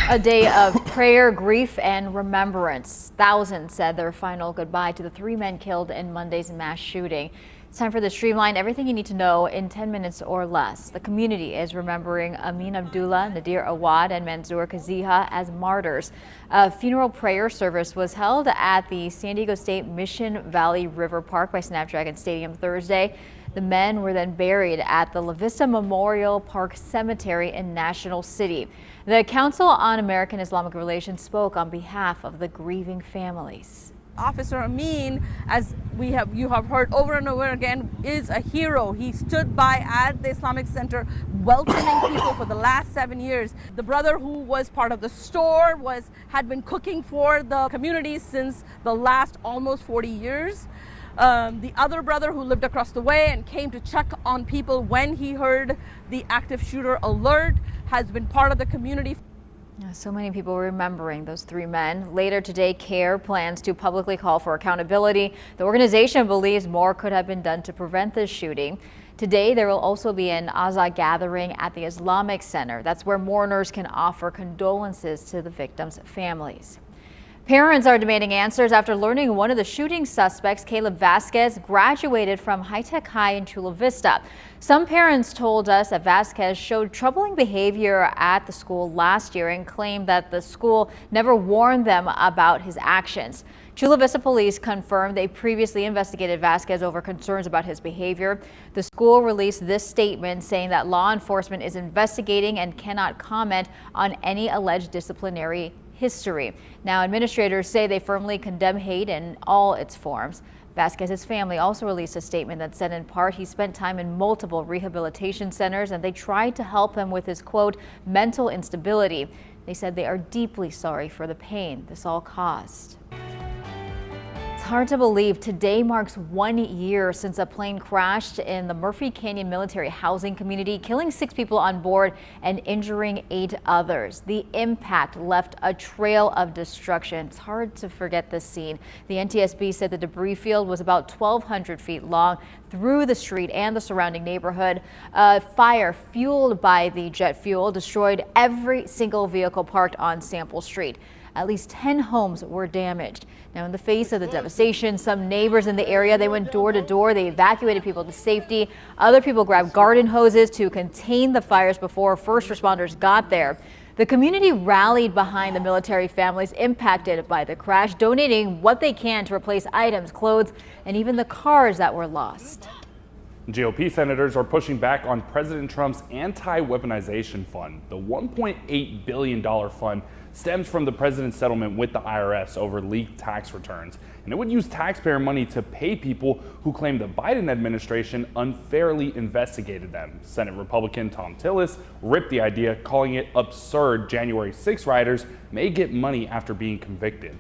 A day of prayer, grief, and remembrance. Thousands said their final goodbye to the 3 men killed in Monday's mass shooting. It's time for the Streamline. Everything you need to know in 10 minutes or less. The community is remembering Amin Abdullah, Nadir Awad, and Manzoor Kaziha as martyrs. A funeral prayer service was held at the San Diego State Mission Valley River Park by Snapdragon Stadium Thursday. The men were then buried at the La Vista Memorial Park Cemetery in National City. The Council on American Islamic Relations spoke on behalf of the grieving families. Officer Amin, as you have heard over and over again, is a hero. He stood by at the Islamic Center welcoming people for the last 7 years. The brother who was part of the store had been cooking for the community since the last almost 40 years. The other brother who lived across the way and came to check on people when he heard the active shooter alert has been part of the community. So many people remembering those 3 men. Later today, CARE plans to publicly call for accountability. The organization believes more could have been done to prevent this shooting. Today, there will also be an Azah gathering at the Islamic Center. That's where mourners can offer condolences to the victims' families. Parents are demanding answers after learning one of the shooting suspects, Caleb Vasquez, graduated from High Tech High in Chula Vista. Some parents told us that Vasquez showed troubling behavior at the school last year and claimed that the school never warned them about his actions. Chula Vista police confirmed they previously investigated Vasquez over concerns about his behavior. The school released this statement saying that law enforcement is investigating and cannot comment on any alleged disciplinary history. Now, administrators say they firmly condemn hate in all its forms. Vasquez's family also released a statement that said in part he spent time in multiple rehabilitation centers and they tried to help him with his, quote, mental instability. They said they are deeply sorry for the pain this all caused. It's hard to believe today marks 1 year since a plane crashed in the Murphy Canyon military housing community, killing 6 people on board and injuring 8 others. The impact left a trail of destruction. It's hard to forget this scene. The NTSB said the debris field was about 1,200 feet long through the street and the surrounding neighborhood. A fire fueled by the jet fuel destroyed every single vehicle parked on Sample Street. At least 10 homes were damaged. Now, in the face of the devastation, some neighbors in the area, they went door to door. They evacuated people to safety. Other people grabbed garden hoses to contain the fires before first responders got there. The community rallied behind the military families impacted by the crash, donating what they can to replace items, clothes, and even the cars that were lost. GOP senators are pushing back on President Trump's anti-weaponization fund. The $1.8 billion fund stems from the president's settlement with the IRS over leaked tax returns, and it would use taxpayer money to pay people who claim the Biden administration unfairly investigated them. Senate Republican Tom Tillis ripped the idea, calling it absurd. January 6 rioters may get money after being convicted.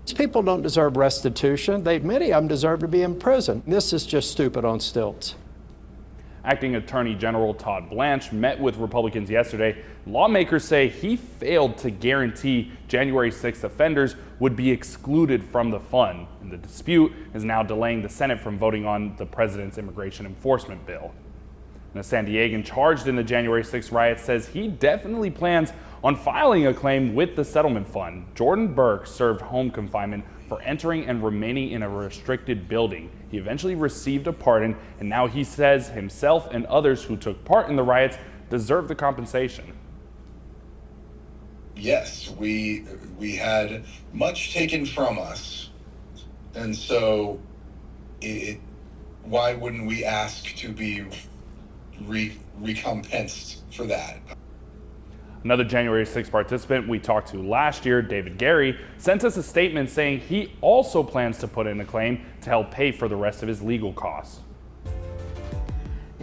These people don't deserve restitution. Many of them deserve to be in prison. This is just stupid on stilts. Acting Attorney General Todd Blanche met with Republicans yesterday. Lawmakers say he failed to guarantee January 6th offenders would be excluded from the fund. And the dispute is now delaying the Senate from voting on the president's immigration enforcement bill. And a San Diegan charged in the January 6th riot says he definitely plans on filing a claim with the settlement fund. Jordan Burke served home confinement for entering and remaining in a restricted building. He eventually received a pardon, and now he says himself and others who took part in the riots deserve the compensation. Yes, we had much taken from us, and so why wouldn't we ask to be recompensed for that? Another January 6th participant we talked to last year, David Gary, sent us a statement saying he also plans to put in a claim to help pay for the rest of his legal costs.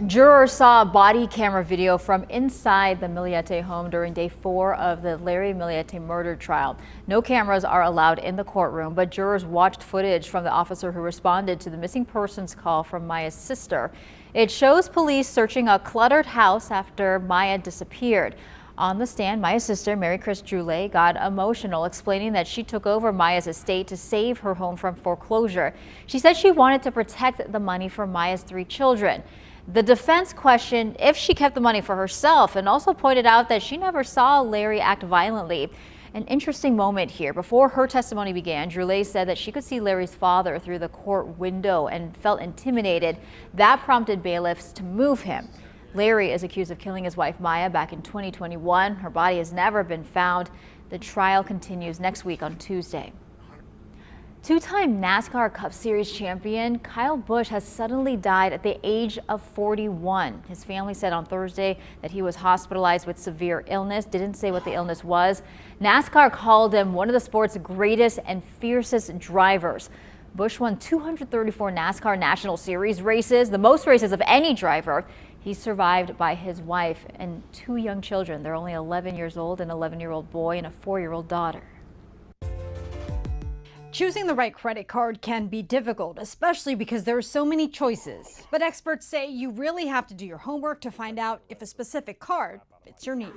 Jurors saw body camera video from inside the Millete home during day 4 of the Larry Millete murder trial. No cameras are allowed in the courtroom, but jurors watched footage from the officer who responded to the missing persons call from Maya's sister. It shows police searching a cluttered house after Maya disappeared. On the stand, Maya's sister, Mary Chris Droulet, got emotional, explaining that she took over Maya's estate to save her home from foreclosure. She said she wanted to protect the money for Maya's 3 children. The defense questioned if she kept the money for herself and also pointed out that she never saw Larry act violently. An interesting moment here. Before her testimony began, Drulay said that she could see Larry's father through the court window and felt intimidated. That prompted bailiffs to move him. Larry is accused of killing his wife Maya back in 2021. Her body has never been found. The trial continues next week on Tuesday. Two-time NASCAR Cup Series champion Kyle Busch has suddenly died at the age of 41. His family said on Thursday that he was hospitalized with severe illness, didn't say what the illness was. NASCAR called him one of the sport's greatest and fiercest drivers. Busch won 234 NASCAR National Series races, the most races of any driver. He's survived by his wife and two young children. They're only 11 years old, an 11-year-old boy and a 4-year-old daughter. Choosing the right credit card can be difficult, especially because there are so many choices. But experts say you really have to do your homework to find out if a specific card fits your needs.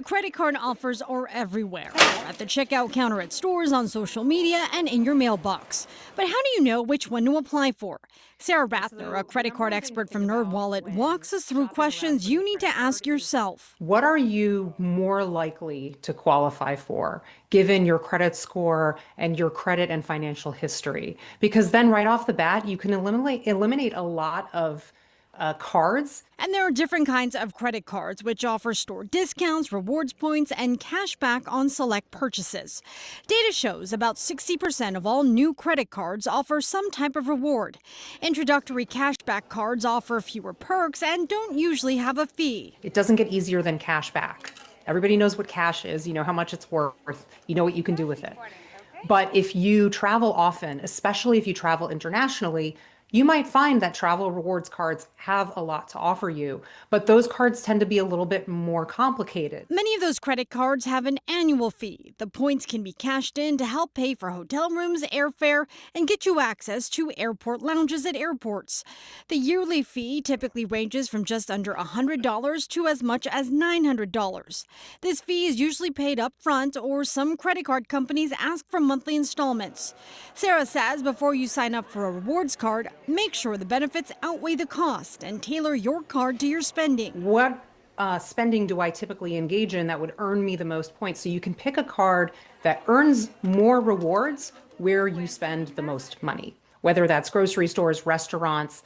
Credit card offers are everywhere, at the checkout counter at stores, on social media, and in your mailbox. But how do you know which one to apply for? Sarah Rathner, a credit card expert from NerdWallet, walks us through questions you need to ask yourself. What are you more likely to qualify for, given your credit score and your credit and financial history? Because then right off the bat, you can eliminate a lot of cards. And there are different kinds of credit cards which offer store discounts, rewards points, and cash back on select purchases. Data shows about 60% of all new credit cards offer some type of reward. Introductory cashback cards offer fewer perks and don't usually have a fee. It doesn't get easier than cash back. Everybody knows what cash is, you know how much it's worth, you know what you can do with it. But if you travel often, especially if you travel internationally, you might find that travel rewards cards have a lot to offer you, but those cards tend to be a little bit more complicated. Many of those credit cards have an annual fee. The points can be cashed in to help pay for hotel rooms, airfare, and get you access to airport lounges at airports. The yearly fee typically ranges from just under $100 to as much as $900. This fee is usually paid up front, or some credit card companies ask for monthly installments. Sarah says before you sign up for a rewards card, make sure the benefits outweigh the cost and tailor your card to your spending. What spending do I typically engage in that would earn me the most points? So you can pick a card that earns more rewards where you spend the most money, whether that's grocery stores, restaurants,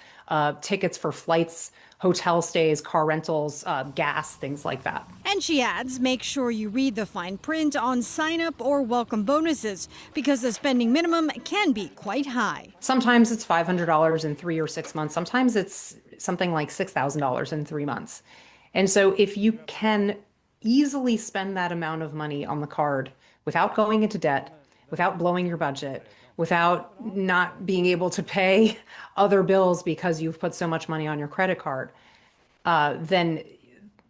tickets for flights, hotel stays, car rentals, gas, things like that. And she adds, make sure you read the fine print on sign-up or welcome bonuses, because the spending minimum can be quite high. Sometimes it's $500 in 3 or 6 months. Sometimes it's something like $6,000 in 3 months. And so if you can easily spend that amount of money on the card without going into debt, without blowing your budget, without not being able to pay other bills because you've put so much money on your credit card, then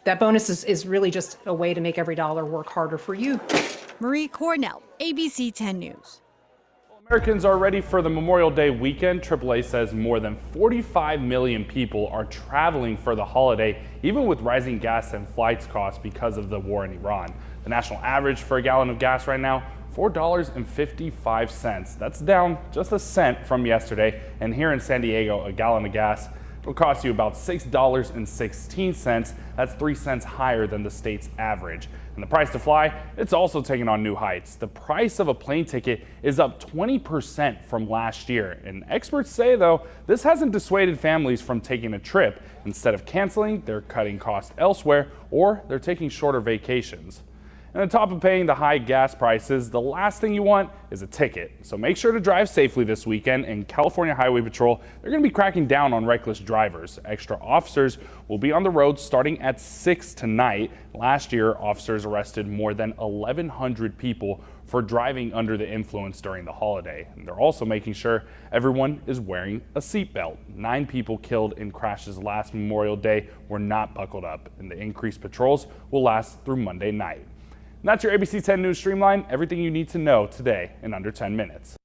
that bonus is really just a way to make every dollar work harder for you. Marie Cornell, ABC 10 News. Americans are ready for the Memorial Day weekend. AAA says more than 45 million people are traveling for the holiday, even with rising gas and flights costs because of the war in Iran. The national average for a gallon of gas right now, $4.55. That's down just a cent from yesterday. And here in San Diego, a gallon of gas will cost you about $6.16. That's 3 cents higher than the state's average. And the price to fly, it's also taking on new heights. The price of a plane ticket is up 20% from last year. And experts say, though, this hasn't dissuaded families from taking a trip. Instead of canceling, they're cutting costs elsewhere, or they're taking shorter vacations. And on top of paying the high gas prices, the last thing you want is a ticket. So make sure to drive safely this weekend. And California Highway Patrol, they're going to be cracking down on reckless drivers. Extra officers will be on the road starting at 6 tonight. Last year, officers arrested more than 1,100 people for driving under the influence during the holiday. And they're also making sure everyone is wearing a seatbelt. 9 people killed in crashes last Memorial Day were not buckled up, and the increased patrols will last through Monday night. And that's your ABC 10 News Streamline, everything you need to know today in under 10 minutes.